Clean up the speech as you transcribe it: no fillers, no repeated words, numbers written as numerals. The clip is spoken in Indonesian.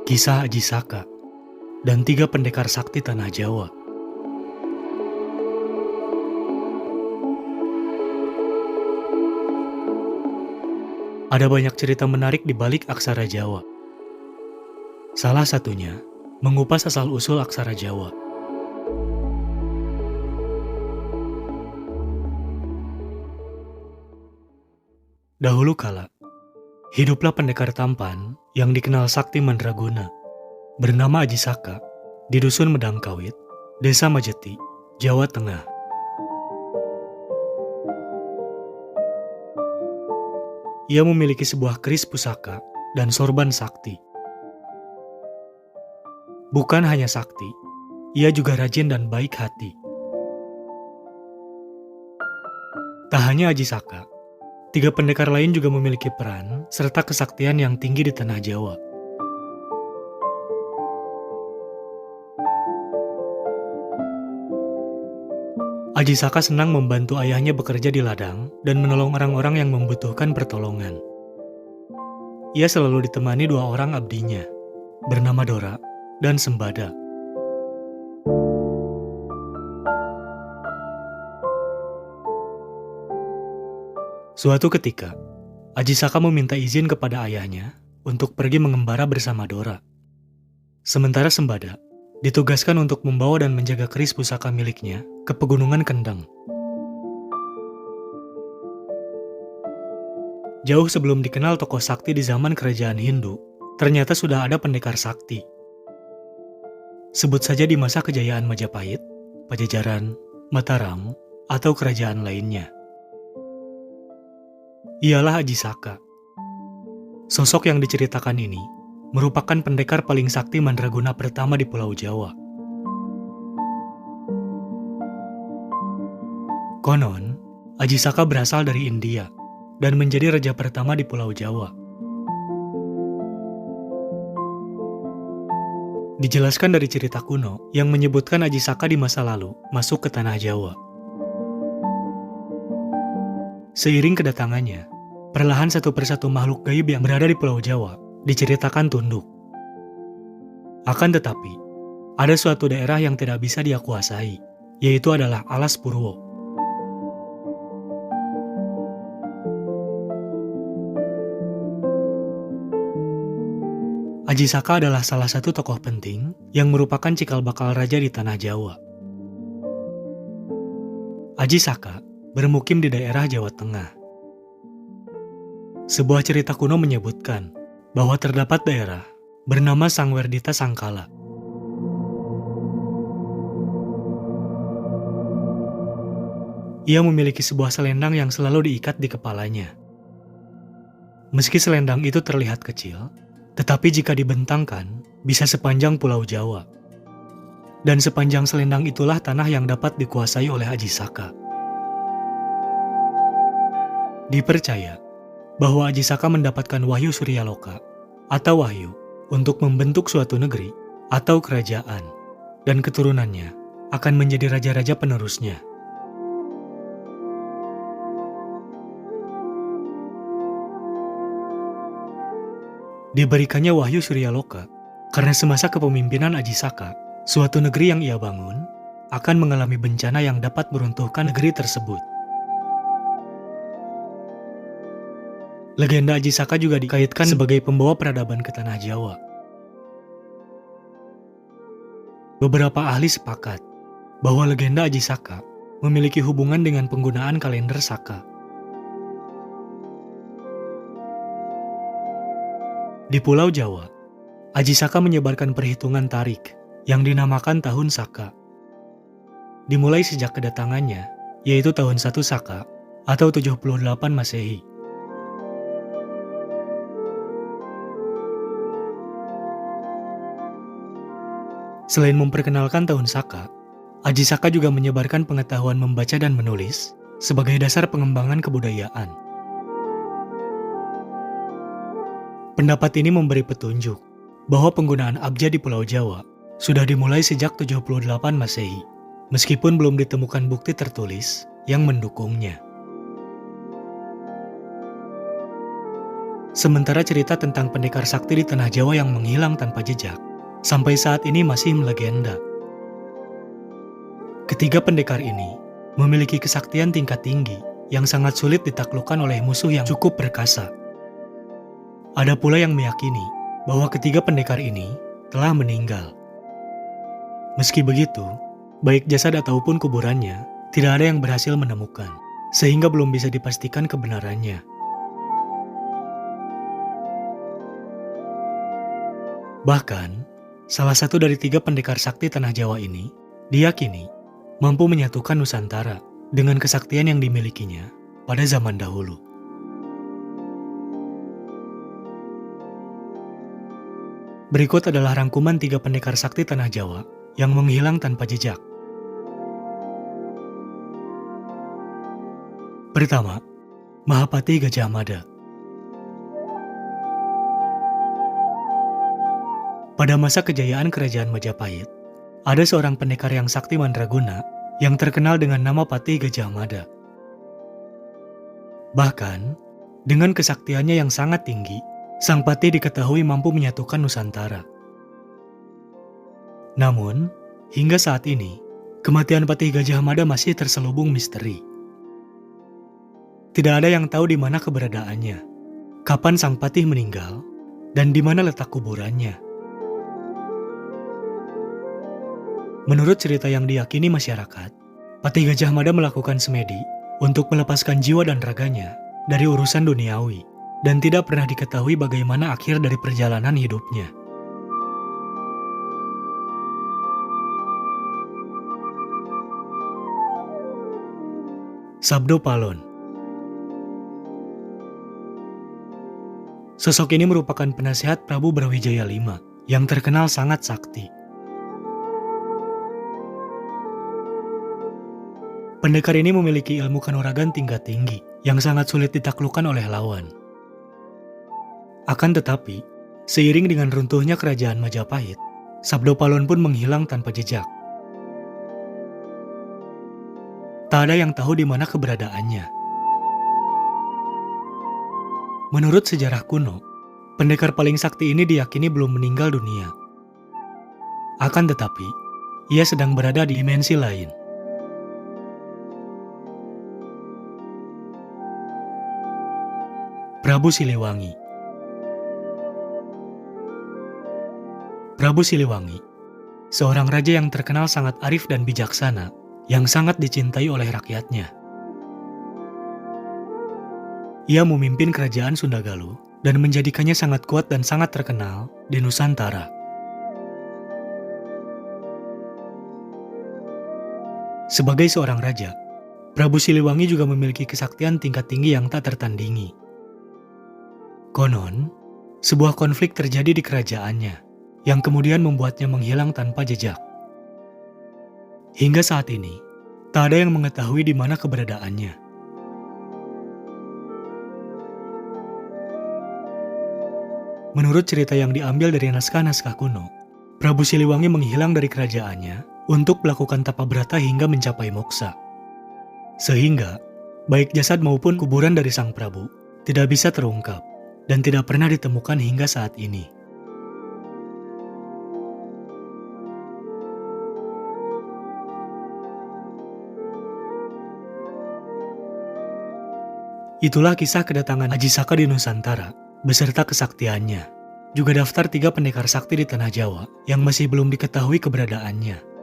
Kisah Aji Saka dan tiga pendekar sakti tanah Jawa. Ada banyak cerita menarik di balik aksara Jawa. Salah satunya, mengupas asal-usul aksara Jawa. Dahulu kala, hiduplah pendekar tampan yang dikenal sakti mandraguna, bernama Aji Saka, di Dusun Medangkawit, Desa Majeti, Jawa Tengah. Ia memiliki sebuah keris pusaka dan sorban sakti. Bukan hanya sakti, ia juga rajin dan baik hati. Tak hanya Aji Saka, tiga pendekar lain juga memiliki peran serta kesaktian yang tinggi di tanah Jawa. Aji Saka senang membantu ayahnya bekerja di ladang dan menolong orang-orang yang membutuhkan pertolongan. Ia selalu ditemani dua orang abdinya, bernama Dora dan Sembada. Suatu ketika, Aji Saka meminta izin kepada ayahnya untuk pergi mengembara bersama Dora. Sementara Sembada ditugaskan untuk membawa dan menjaga keris pusaka miliknya ke Pegunungan Kendeng. Jauh sebelum dikenal tokoh sakti di zaman kerajaan Hindu, ternyata sudah ada pendekar sakti. Sebut saja di masa kejayaan Majapahit, Pajajaran, Mataram, atau kerajaan lainnya. Ialah Aji Saka. Sosok yang diceritakan ini merupakan pendekar paling sakti mandraguna pertama di Pulau Jawa. Konon, Aji Saka berasal dari India dan menjadi raja pertama di Pulau Jawa. Dijelaskan dari cerita kuno yang menyebutkan Aji Saka di masa lalu masuk ke tanah Jawa. Seiring kedatangannya, perlahan satu persatu makhluk gaib yang berada di Pulau Jawa diceritakan tunduk. Akan tetapi, ada suatu daerah yang tidak bisa dia kuasai, yaitu adalah Alas Purwo. Aji Saka adalah salah satu tokoh penting yang merupakan cikal bakal raja di tanah Jawa. Aji Saka bermukim di daerah Jawa Tengah. Sebuah cerita kuno menyebutkan bahwa terdapat daerah bernama Sangwerdita Sangkala. Ia memiliki sebuah selendang yang selalu diikat di kepalanya. Meski selendang itu terlihat kecil, tetapi jika dibentangkan, bisa sepanjang Pulau Jawa. Dan sepanjang selendang itulah tanah yang dapat dikuasai oleh Aji Saka. Dipercaya bahwa Aji Saka mendapatkan wahyu Suryaloka atau wahyu untuk membentuk suatu negeri atau kerajaan, dan keturunannya akan menjadi raja-raja penerusnya. Diberikannya wahyu Suryaloka karena semasa kepemimpinan Aji Saka, suatu negeri yang ia bangun akan mengalami bencana yang dapat meruntuhkan negeri tersebut. Legenda Aji Saka juga dikaitkan sebagai pembawa peradaban ke tanah Jawa. Beberapa ahli sepakat bahwa legenda Aji Saka memiliki hubungan dengan penggunaan kalender Saka. Di Pulau Jawa, Aji Saka menyebarkan perhitungan tarik yang dinamakan Tahun Saka. Dimulai sejak kedatangannya, yaitu tahun 1 Saka atau 78 Masehi. Selain memperkenalkan tahun Saka, Aji Saka juga menyebarkan pengetahuan membaca dan menulis sebagai dasar pengembangan kebudayaan. Pendapat ini memberi petunjuk bahwa penggunaan abjad di Pulau Jawa sudah dimulai sejak 78 Masehi, meskipun belum ditemukan bukti tertulis yang mendukungnya. Sementara cerita tentang pendekar sakti di tanah Jawa yang menghilang tanpa jejak, sampai saat ini masih melegenda. Ketiga pendekar ini memiliki kesaktian tingkat tinggi yang sangat sulit ditaklukkan oleh musuh yang cukup perkasa. Ada pula yang meyakini bahwa ketiga pendekar ini telah meninggal. Meski begitu, baik jasad ataupun kuburannya tidak ada yang berhasil menemukan, sehingga belum bisa dipastikan kebenarannya. Bahkan, salah satu dari tiga pendekar sakti tanah Jawa ini diyakini mampu menyatukan Nusantara dengan kesaktian yang dimilikinya pada zaman dahulu. Berikut adalah rangkuman tiga pendekar sakti tanah Jawa yang menghilang tanpa jejak. Pertama, Mahapati Gajah Mada. Pada masa kejayaan Kerajaan Majapahit, ada seorang pendekar yang sakti mandraguna yang terkenal dengan nama Patih Gajah Mada. Bahkan, dengan kesaktiannya yang sangat tinggi, Sang Patih diketahui mampu menyatukan Nusantara. Namun, hingga saat ini, kematian Patih Gajah Mada masih terselubung misteri. Tidak ada yang tahu di mana keberadaannya, kapan Sang Patih meninggal, dan di mana letak kuburannya. Menurut cerita yang diyakini masyarakat, Patih Gajah Mada melakukan semedi untuk melepaskan jiwa dan raganya dari urusan duniawi dan tidak pernah diketahui bagaimana akhir dari perjalanan hidupnya. Sabdo Palon. Sosok ini merupakan penasihat Prabu Brawijaya V yang terkenal sangat sakti. Pendekar ini memiliki ilmu kanuragan tingkat tinggi yang sangat sulit ditaklukkan oleh lawan. Akan tetapi, seiring dengan runtuhnya Kerajaan Majapahit, Sabdo Palon pun menghilang tanpa jejak. Tak ada yang tahu di mana keberadaannya. Menurut sejarah kuno, pendekar paling sakti ini diyakini belum meninggal dunia. Akan tetapi, ia sedang berada di dimensi lain. Prabu Siliwangi. Prabu Siliwangi, seorang raja yang terkenal sangat arif dan bijaksana, yang sangat dicintai oleh rakyatnya. Ia memimpin kerajaan Sundagalu dan menjadikannya sangat kuat dan sangat terkenal di Nusantara. Sebagai seorang raja, Prabu Siliwangi juga memiliki kesaktian tingkat tinggi yang tak tertandingi. Konon, sebuah konflik terjadi di kerajaannya, yang kemudian membuatnya menghilang tanpa jejak. Hingga saat ini, tak ada yang mengetahui di mana keberadaannya. Menurut cerita yang diambil dari naskah-naskah kuno, Prabu Siliwangi menghilang dari kerajaannya untuk melakukan tapa brata hingga mencapai moksa. Sehingga, baik jasad maupun kuburan dari sang Prabu tidak bisa terungkap dan tidak pernah ditemukan hingga saat ini. Itulah kisah kedatangan Aji Saka di Nusantara beserta kesaktiannya. Juga daftar 3 pendekar sakti di tanah Jawa yang masih belum diketahui keberadaannya.